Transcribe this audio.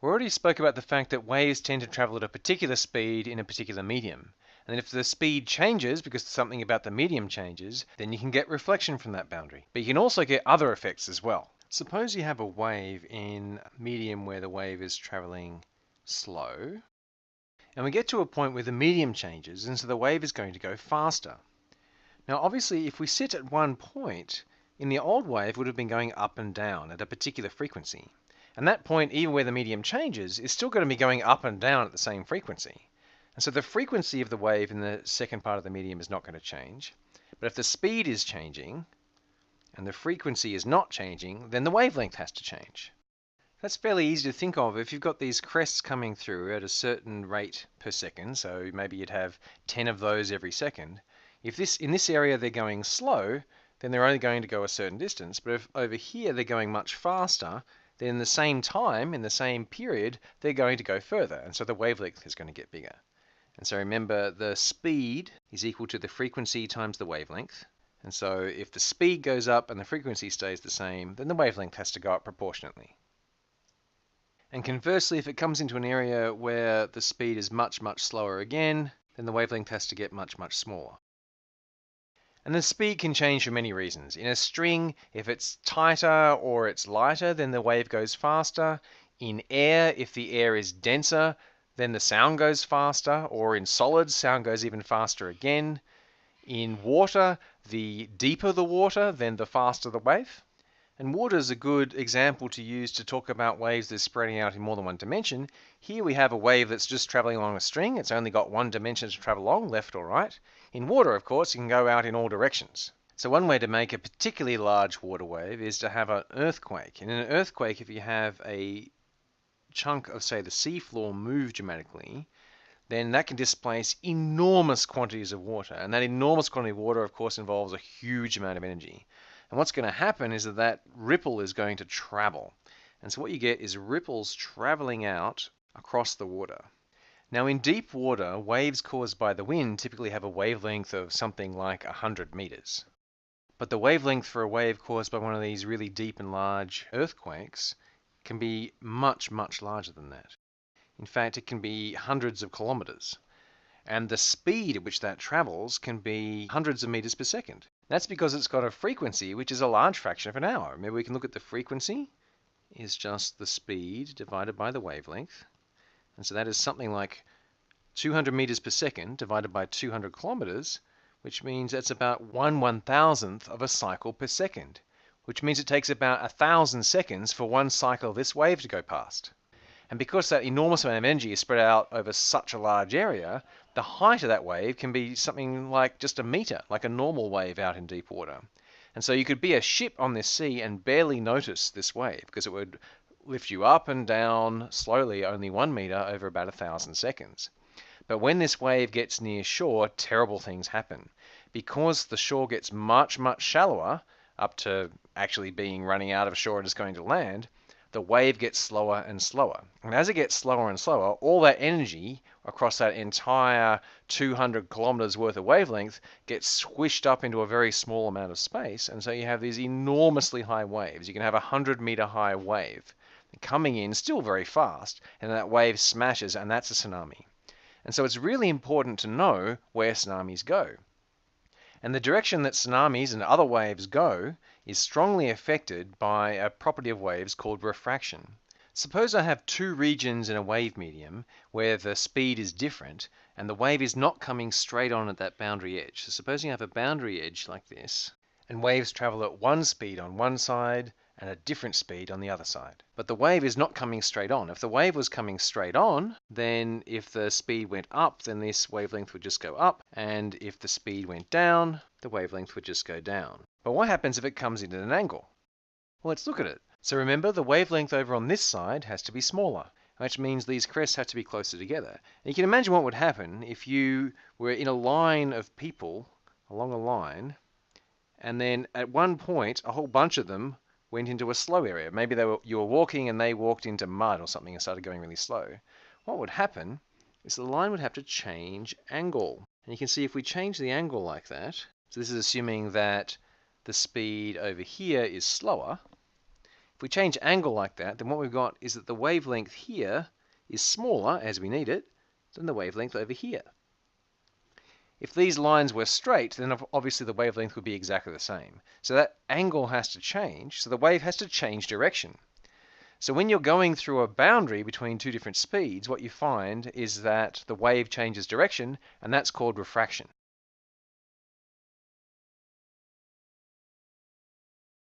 We already spoke about the fact that waves tend to travel at a particular speed in a particular medium. And then if the speed changes because something about the medium changes, then you can get reflection from that boundary. But you can also get other effects as well. Suppose you have a wave in a medium where the wave is traveling slow, and we get to a point where the medium changes, and so the wave is going to go faster. Now, obviously, if we sit at one point, in the old wave would have been going up and down at a particular frequency. And that point, even where the medium changes, is still going to be going up and down at the same frequency. And so the frequency of the wave in the second part of the medium is not going to change. But if the speed is changing and the frequency is not changing, then the wavelength has to change. That's fairly easy to think of if you've got these crests coming through at a certain rate per second. So maybe you'd have 10 of those every second. If in this area they're going slow, then they're only going to go a certain distance. But if over here they're going much faster, then in the same time, in the same period, they're going to go further. And so the wavelength is going to get bigger. And so remember, the speed is equal to the frequency times the wavelength. And so if the speed goes up and the frequency stays the same, then the wavelength has to go up proportionately. And conversely, if it comes into an area where the speed is much, much slower again, then the wavelength has to get much, much smaller. And the speed can change for many reasons. In a string, if it's tighter or it's lighter, then the wave goes faster. In air, if the air is denser, then the sound goes faster. Or in solids, sound goes even faster again. In water, the deeper the water, then the faster the wave. And water is a good example to use to talk about waves that are spreading out in more than one dimension. Here we have a wave that's just traveling along a string. It's only got one dimension to travel along, left or right. In water, of course, you can go out in all directions. So one way to make a particularly large water wave is to have an earthquake. And in an earthquake, if you have a chunk of, say, the seafloor move dramatically, then that can displace enormous quantities of water. And that enormous quantity of water, of course, involves a huge amount of energy. And what's going to happen is that ripple is going to travel. And so what you get is ripples traveling out across the water. Now in deep water, waves caused by the wind typically have a wavelength of something like 100 meters. But the wavelength for a wave caused by one of these really deep and large earthquakes can be much, much larger than that. In fact, it can be hundreds of kilometers. And the speed at which that travels can be hundreds of meters per second. That's because it's got a frequency which is a large fraction of an hour. Remember, we can look at the frequency is just the speed divided by the wavelength. And so that is something like 200 meters per second divided by 200 kilometers, which means that's about 1/1000th of a cycle per second, which means it takes about 1,000 seconds for one cycle of this wave to go past. And because that enormous amount of energy is spread out over such a large area, the height of that wave can be something like just a meter, like a normal wave out in deep water. And so you could be a ship on this sea and barely notice this wave because it would lift you up and down slowly, only 1 meter over about 1,000 seconds. But when this wave gets near shore, terrible things happen. Because the shore gets much, much shallower, up to actually being running out of shore and just going to land, the wave gets slower and slower. And as it gets slower and slower, all that energy across that entire 200 kilometers worth of wavelength gets squished up into a very small amount of space. And so you have these enormously high waves. You can have a 100-meter high wave coming in still very fast, and that wave smashes, and that's a tsunami. And so it's really important to know where tsunamis go. And the direction that tsunamis and other waves go is strongly affected by a property of waves called refraction. Suppose I have two regions in a wave medium where the speed is different and the wave is not coming straight on at that boundary edge. So suppose you have a boundary edge like this, and waves travel at one speed on one side and a different speed on the other side. But the wave is not coming straight on. If the wave was coming straight on, then if the speed went up, then this wavelength would just go up. And if the speed went down, the wavelength would just go down. But what happens if it comes in at an angle? Well, let's look at it. So remember, the wavelength over on this side has to be smaller, which means these crests have to be closer together. And you can imagine what would happen if you were in a line of people along a line, and then at one point, a whole bunch of them went into a slow area. Maybe you were walking and they walked into mud or something and started going really slow. What would happen is the line would have to change angle. And you can see if we change the angle like that, so this is assuming that the speed over here is slower. If we change angle like that, then what we've got is that the wavelength here is smaller, as we need it, than the wavelength over here. If these lines were straight, then obviously the wavelength would be exactly the same. So that angle has to change, so the wave has to change direction. So when you're going through a boundary between two different speeds, what you find is that the wave changes direction, and that's called refraction.